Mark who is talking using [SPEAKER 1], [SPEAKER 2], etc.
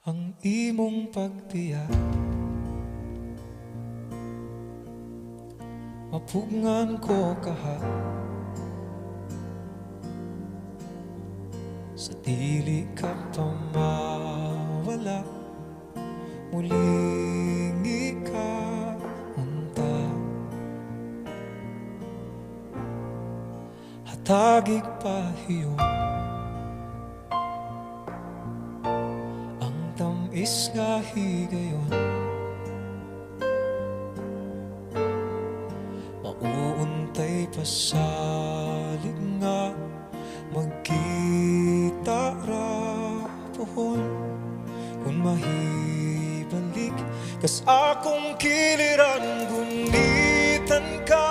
[SPEAKER 1] ang imong pagtiyak. Mapugngan ko kaha sa dili ka pa mawala, muling ikaunta. Hatagig pahiyo ang tamis nga higayon, mauuntay pasalig nga magkita ra pohon. Kung mahibalik kas akong kiliran, gunitan ka